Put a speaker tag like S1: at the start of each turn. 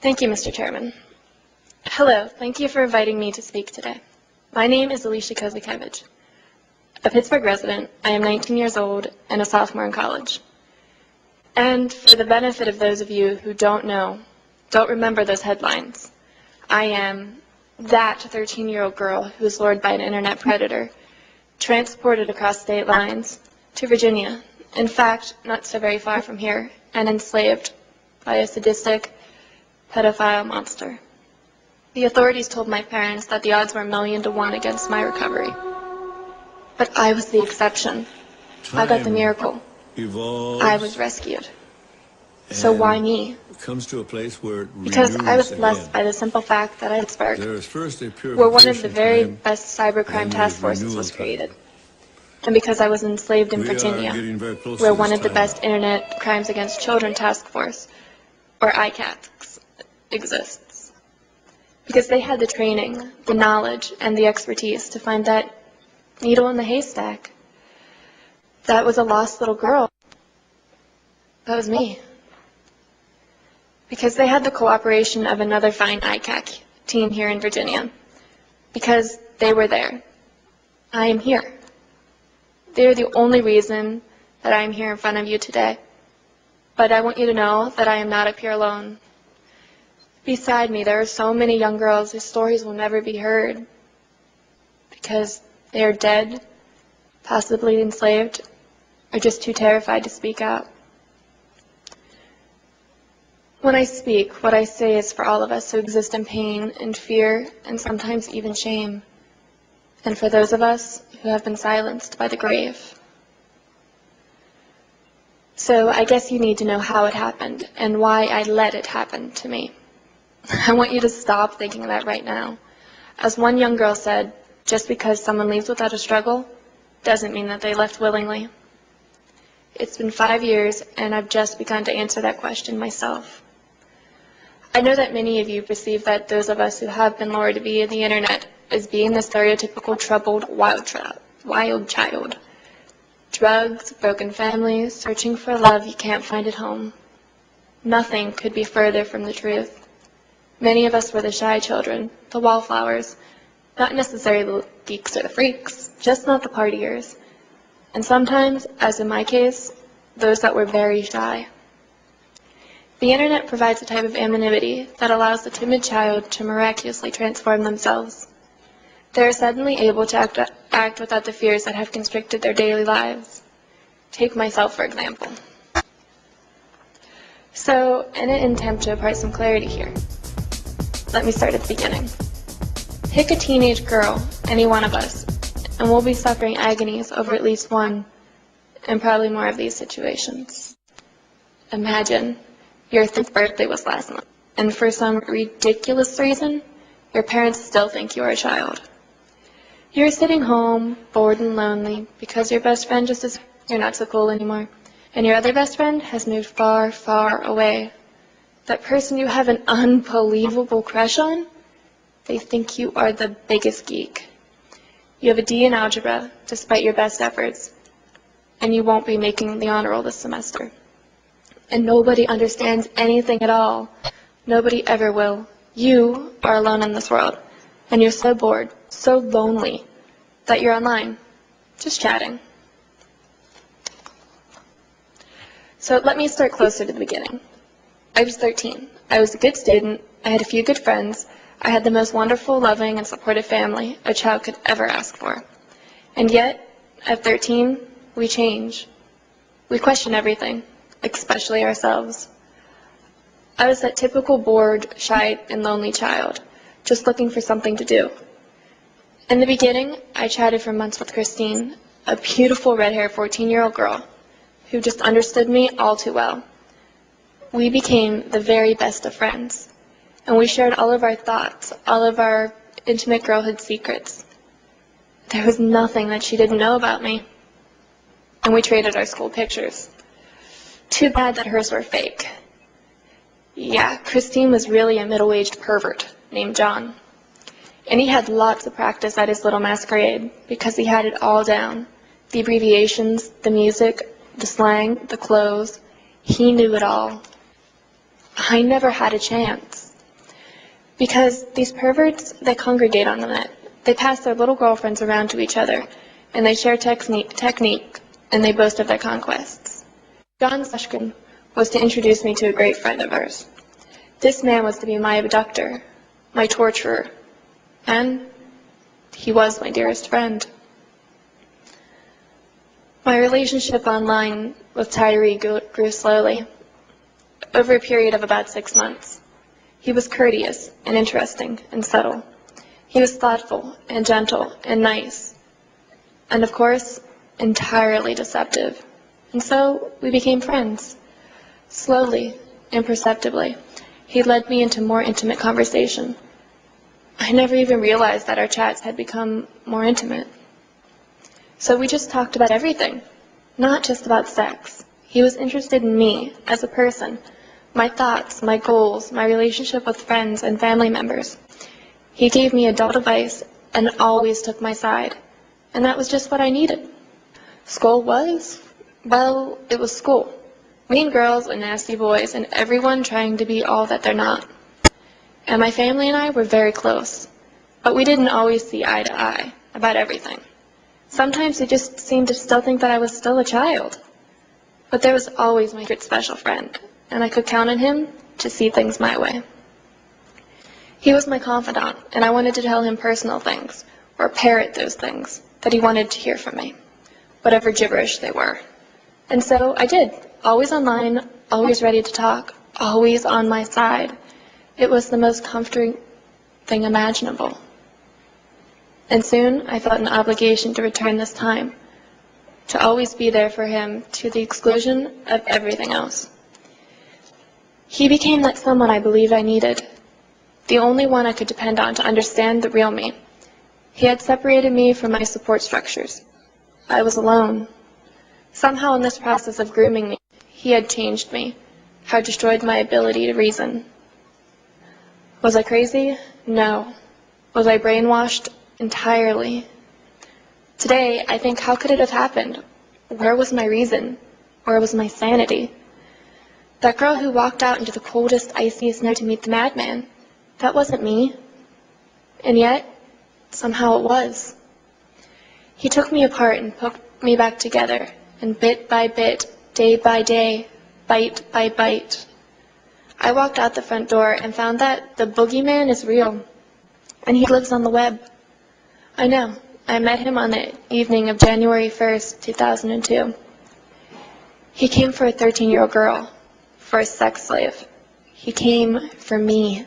S1: Thank you, Mr. Chairman. Hello, thank you for inviting me to speak today. My name is Alicia Kozakevich. A Pittsburgh resident, I am 19 years old and a sophomore in college. And for the benefit of those of you who don't remember those headlines, I am that 13-year-old girl who was lured by an internet predator, transported across state lines to Virginia, in fact, not so very far from here, and enslaved by a sadistic pedophile monster. The authorities told my parents that the odds were 1,000,000 to 1 against my recovery. But I was the exception. I got the miracle. I was rescued. So why me?
S2: Comes to a place where
S1: because I was blessed by the simple fact that I Pittsburgh, where one of the very best cybercrime task forces was created. And because I was enslaved in Virginia, where one of the best Internet Crimes Against Children task force, or ICATS, exists. Because they had the training, the knowledge, and the expertise to find that needle in the haystack. That was a lost little girl. That was me. Because they had the cooperation of another fine ICAC team here in Virginia. Because they were there. I am here. They are the only reason that I am here in front of you today. But I want you to know that I am not up here alone. Beside me, there are so many young girls whose stories will never be heard. Because they are dead, possibly enslaved, or just too terrified to speak out. When I speak, what I say is for all of us who exist in pain and fear and sometimes even shame, and for those of us who have been silenced by the grave. So I guess you need to know how it happened and why I let it happen to me. I want you to stop thinking that right now. As one young girl said, just because someone leaves without a struggle doesn't mean that they left willingly. It's been 5 years, and I've just begun to answer that question myself. I know that many of you perceive that those of us who have been lured via the internet as being the stereotypical troubled wild child. Drugs, broken families, searching for love you can't find at home. Nothing could be further from the truth. Many of us were the shy children, the wallflowers, not necessarily the geeks or the freaks, just not the partiers. And sometimes, as in my case, those that were very shy. The internet provides a type of anonymity that allows the timid child to miraculously transform themselves. They are suddenly able to act without the fears that have constricted their daily lives. Take myself, for example. So, in an attempt to impart some clarity here, let me start at the beginning. Pick a teenage girl, any one of us, and we'll be suffering agonies over at least one, and probably more of these situations. Imagine your 5th birthday was last month, and for some ridiculous reason, your parents still think you are a child. You're sitting home, bored and lonely, because your best friend just is you're not so cool anymore, and your other best friend has moved far, far away. That person you have an unbelievable crush on, they think you are the biggest geek. You have a D in algebra, despite your best efforts, and you won't be making the honor roll this semester. And nobody understands anything at all. Nobody ever will. You are alone in this world, and you're so bored, so lonely, that you're online, just chatting. So let me start closer to the beginning. I was 13. I was a good student. I had a few good friends. I had the most wonderful, loving, and supportive family a child could ever ask for. And yet, at 13, we change. We question everything, especially ourselves. I was that typical bored, shy, and lonely child, just looking for something to do. In the beginning, I chatted for months with Christine, a beautiful red-haired 14-year-old girl who just understood me all too well. We became the very best of friends, and we shared all of our thoughts, all of our intimate girlhood secrets. There was nothing that she didn't know about me, and we traded our school pictures. Too bad that hers were fake. Yeah, Christine was really a middle-aged pervert named John, and he had lots of practice at his little masquerade because he had it all down. The abbreviations, the music, the slang, the clothes, he knew it all. I never had a chance. Because these perverts, they congregate on the net. They pass their little girlfriends around to each other, and they share technique, and they boast of their conquests. John Sashkin was to introduce me to a great friend of ours. This man was to be my abductor, my torturer, and he was my dearest friend. My relationship online with Tyree grew slowly, over a period of about 6 months. He was courteous and interesting and subtle. He was thoughtful and gentle and nice, and of course, entirely deceptive. And so we became friends. Slowly, imperceptibly, he led me into more intimate conversation. I never even realized that our chats had become more intimate. So we just talked about everything, not just about sex. He was interested in me as a person, my thoughts, my goals, my relationship with friends and family members. He gave me adult advice and always took my side, and that was just what I needed. School was, well, it was school. Mean girls and nasty boys and everyone trying to be all that they're not. And my family and I were very close, but we didn't always see eye to eye about everything. Sometimes they just seemed to still think that I was still a child. But there was always my good special friend, and I could count on him to see things my way. He was my confidant, and I wanted to tell him personal things, or parrot those things that he wanted to hear from me, whatever gibberish they were. And so I did, always online, always ready to talk, always on my side. It was the most comforting thing imaginable. And soon I felt an obligation to return this time, to always be there for him to the exclusion of everything else. He became that someone I believed I needed, the only one I could depend on to understand the real me. He had separated me from my support structures. I was alone. Somehow in this process of grooming me, he had changed me, had destroyed my ability to reason. Was I crazy? No. Was I brainwashed? Entirely. Today, I think, how could it have happened? Where was my reason? Where was my sanity? That girl who walked out into the coldest, iciest night to meet the madman, that wasn't me. And yet, somehow it was. He took me apart and put me back together, and bit by bit, day by day, bite by bite. I walked out the front door and found that the boogeyman is real, and he lives on the web. I know. I met him on the evening of January 1st, 2002. He came for a 13-year-old girl, for a sex slave. He came for me.